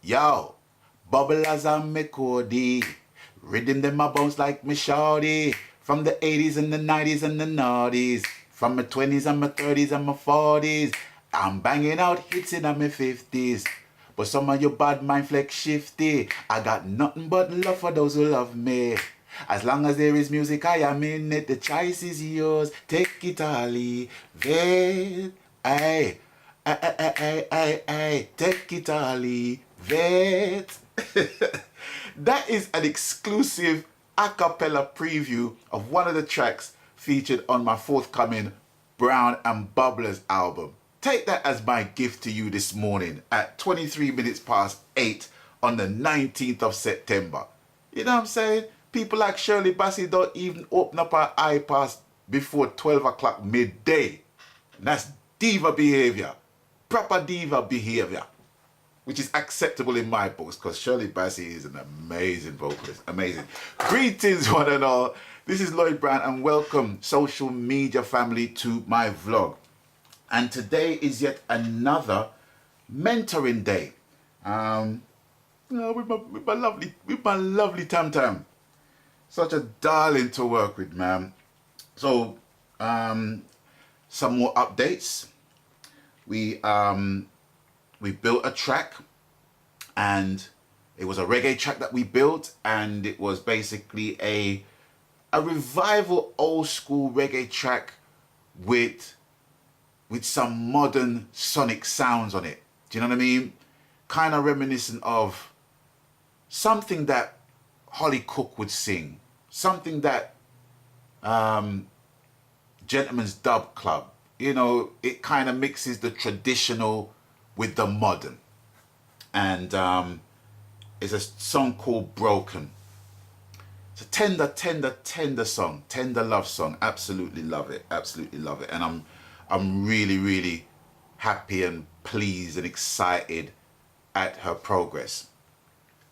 Yo, bubble as I'm me cody. Rhythm them a bounce like me shawty. From the 80s and the 90s and the noughties. From my 20s and my 30s and my 40s. I'm banging out hits in my 50s. But some of your bad mind flex shifty. I got nothing but love for those who love me. As long as there is music, I am in it. The choice is yours. Take it or leave it. Aye. Aye. Take it or leave it. That is an exclusive a cappella preview of one of the tracks featured on my forthcoming Brown and Bubblers album. Take that as my gift to you this morning at 23 minutes past 8 on the 19th of September. You know what I'm saying? People like Shirley Bassey don't even open up her iPads before 12 o'clock midday. And that's diva behavior. Proper diva behavior. Which is acceptable in my books because Shirley Bassey is an amazing vocalist. Amazing. Greetings one and all. This is Lloyd Brown and welcome social media family to my vlog. And today is yet another mentoring day. With my lovely Tam Tam. Such a darling to work with, man. So, some more updates. We built a track, and it was a reggae track that we built, and it was basically a revival old school reggae track with some modern sonic sounds on it. Do you know what I mean? Kind of reminiscent of something that Holly Cook would sing, something that Gentleman's Dub Club, you know, it kind of mixes the traditional with the modern. And it's a song called Broken. It's a tender song, tender love song. Absolutely love it, and I'm really happy and pleased and excited at her progress.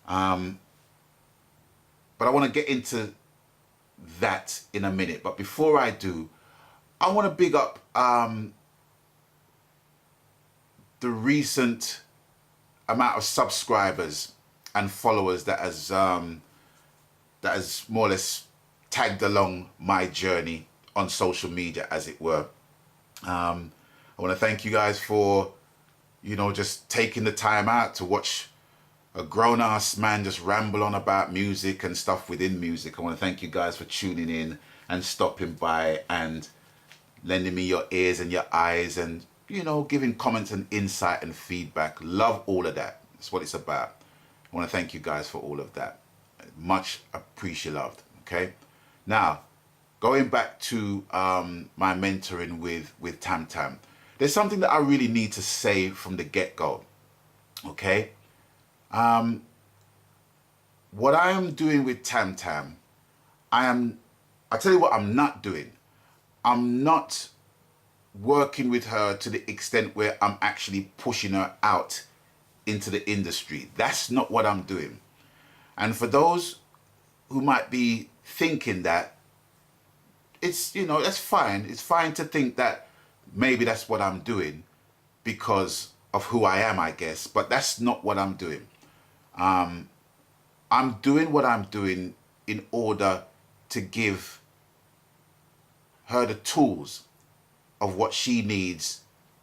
But I want to get into that in a minute. But before I do, I want to big up the recent amount of subscribers and followers that has more or less tagged along my journey on social media, as it were. I want to thank you guys for, you know, just taking the time out to watch a grown-ass man just ramble on about music and stuff within music. I want to thank you guys for tuning in and stopping by and lending me your ears and your eyes and, you know, giving comments and insight and feedback. Love all of that. That's what it's about. I want to thank you guys for all of that. Much appreciated. Okay. Now, going back to my mentoring with Tam Tam, there's something that I really need to say from the get-go. Okay. What I am doing with Tam Tam, I tell you what I'm not doing. I'm not working with her to the extent where I'm actually pushing her out into the industry. That's not what I'm doing. And for those who might be thinking that, it's, you know, that's fine. It's fine to think that maybe that's what I'm doing because of who I am, I guess. But that's not what I'm doing. I'm doing what I'm doing in order to give her the tools of what she needs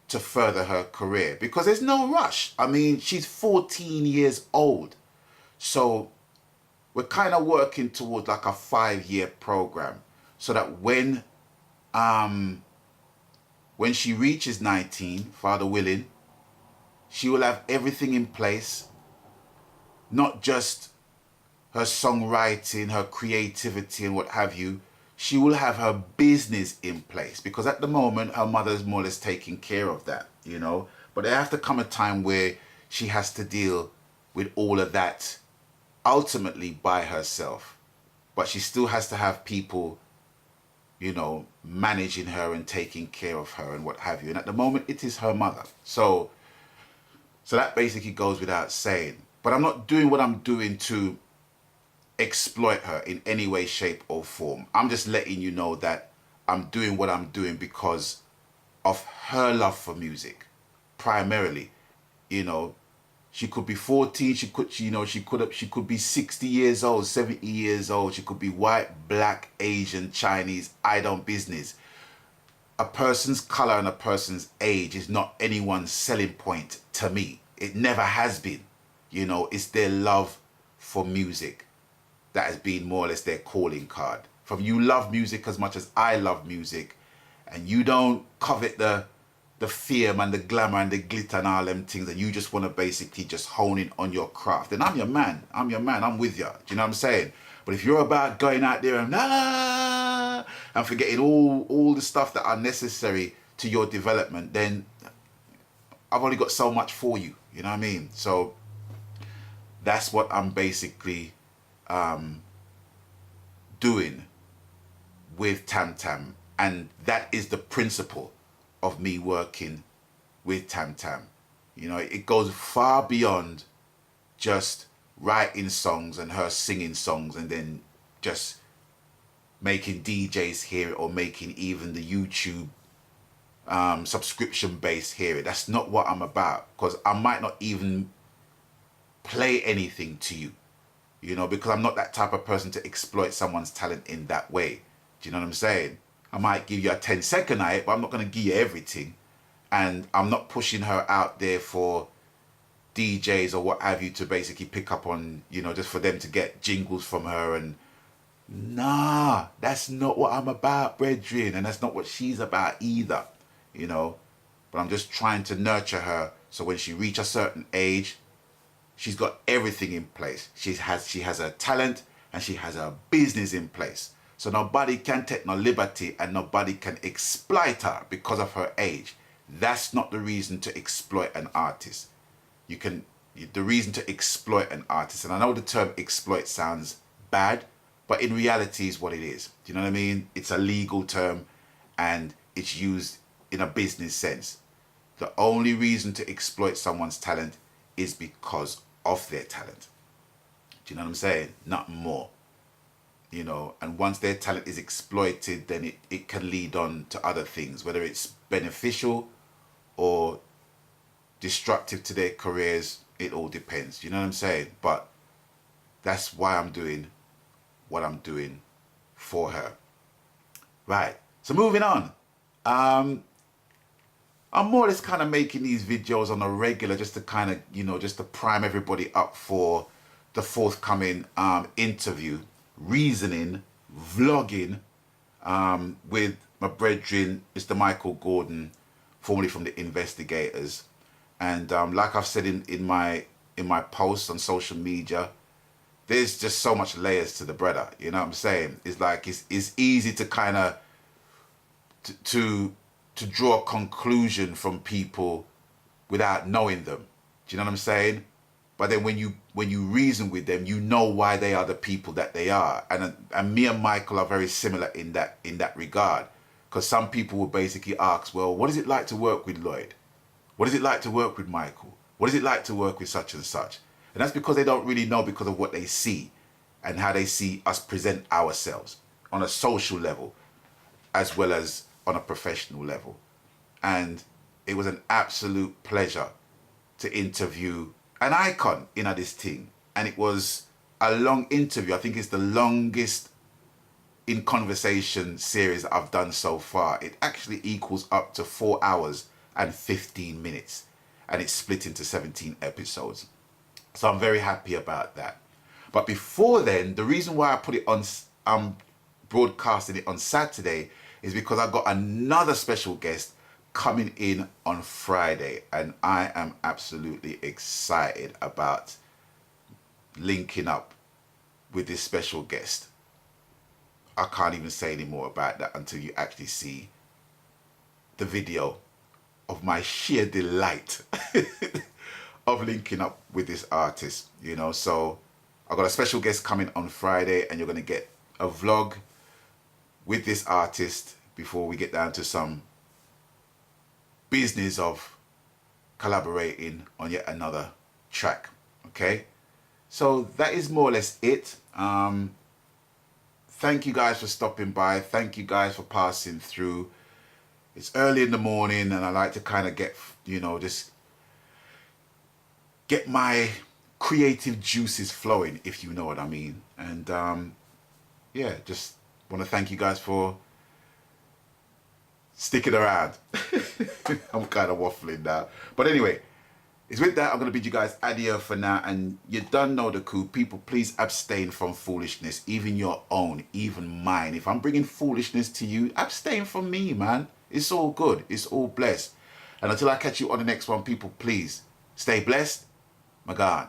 to further her career, because there's no rush. I mean, she's 14 years old. So we're kind of working towards like a 5-year program so that when she reaches 19, Father willing, she will have everything in place, not just her songwriting, her creativity and what have you. She will have her business in place, because at the moment her mother's more or less taking care of that, you know. But there has to come a time where she has to deal with all of that ultimately by herself. But she still has to have people, you know, managing her and taking care of her and what have you. And at the moment it is her mother. So that basically goes without saying. But I'm not doing what I'm doing to exploit her in any way, shape or form. I'm just letting you know that I'm doing what I'm doing because of her love for music primarily. You know, She could be 14. She could be 60 years old, 70 years old. She could be white, black, Asian, Chinese. I don't business. A person's color and a person's age is not anyone's selling point to me. It never has been. It's their love for music that has been more or less their calling card. From you love music as much as I love music, and you don't covet the fame and the glamour and the glitter and all them things, and you just want to basically just hone in on your craft, then I'm your man. I'm with you. Do you know what I'm saying? But if you're about going out there and forgetting all the stuff that are necessary to your development, then I've only got so much for you. You know what I mean? So that's what I'm basically doing with Tam Tam, and that is the principle of me working with Tam Tam. It goes far beyond just writing songs and her singing songs and then just making DJs hear it, or making even the YouTube subscription base hear it. That's not what I'm about, because I might not even play anything to you, because I'm not that type of person to exploit someone's talent in that way. Do you know what I'm saying? I might give you a 10-second night, but I'm not going to give you everything. And I'm not pushing her out there for DJs or what have you to basically pick up on, just for them to get jingles from her. And nah, that's not what I'm about, brethren. And that's not what she's about either, But I'm just trying to nurture her so when she reaches a certain age, she's got everything in place. She has her talent and she has her business in place. So nobody can take no liberty and nobody can exploit her because of her age. That's not the reason to exploit an artist. The reason to exploit an artist, and I know the term exploit sounds bad, but in reality is what it is. Do you know what I mean? It's a legal term and it's used in a business sense. The only reason to exploit someone's talent is because of their talent. Do you know what I'm saying? Not more. And once their talent is exploited, then it can lead on to other things, whether it's beneficial or destructive to their careers. It all depends. You know what I'm saying? But that's why I'm doing what I'm doing for her. Right. So moving on. I'm more or less kind of making these videos on a regular just to kind of, just to prime everybody up for the forthcoming interview, reasoning, vlogging with my brethren, Mr. Michael Gordon, formerly from the Investigators. And like I've said in my posts on social media, there's just so much layers to the brother. You know what I'm saying? It's like it's easy to kind of to draw a conclusion from people without knowing them. Do you know what I'm saying? But then when you reason with them, you know why they are the people that they are. And me and Michael are very similar in that regard. Because some people will basically ask, well, what is it like to work with Lloyd? What is it like to work with Michael? What is it like to work with such and such? And that's because they don't really know, because of what they see and how they see us present ourselves on a social level as well as on a professional level. And it was an absolute pleasure to interview an icon in this thing. And it was a long interview. I think it's the longest in conversation series I've done so far. It actually equals up to 4 hours and 15 minutes. And it's split into 17 episodes. So I'm very happy about that. But before then, the reason why I put it on, broadcasting it on Saturday, is because I got another special guest coming in on Friday, and I am absolutely excited about linking up with this special guest. I can't even say any more about that until you actually see the video of my sheer delight of linking up with this artist, So I got a special guest coming on Friday, and you're going to get a vlog with this artist before we get down to some business of collaborating on yet another track. Okay, so that is more or less it. Thank you guys for stopping by. Thank you guys for passing through. It's early in the morning and I like to kind of get, just get my creative juices flowing, if you know what I mean. And yeah, just want to thank you guys for sticking around. I'm kind of waffling now. But anyway, it's with that I'm going to bid you guys adieu for now. And you don't know the coup. People, please abstain from foolishness, even your own, even mine. If I'm bringing foolishness to you, abstain from me, man. It's all good. It's all blessed. And until I catch you on the next one, people, please stay blessed. My God.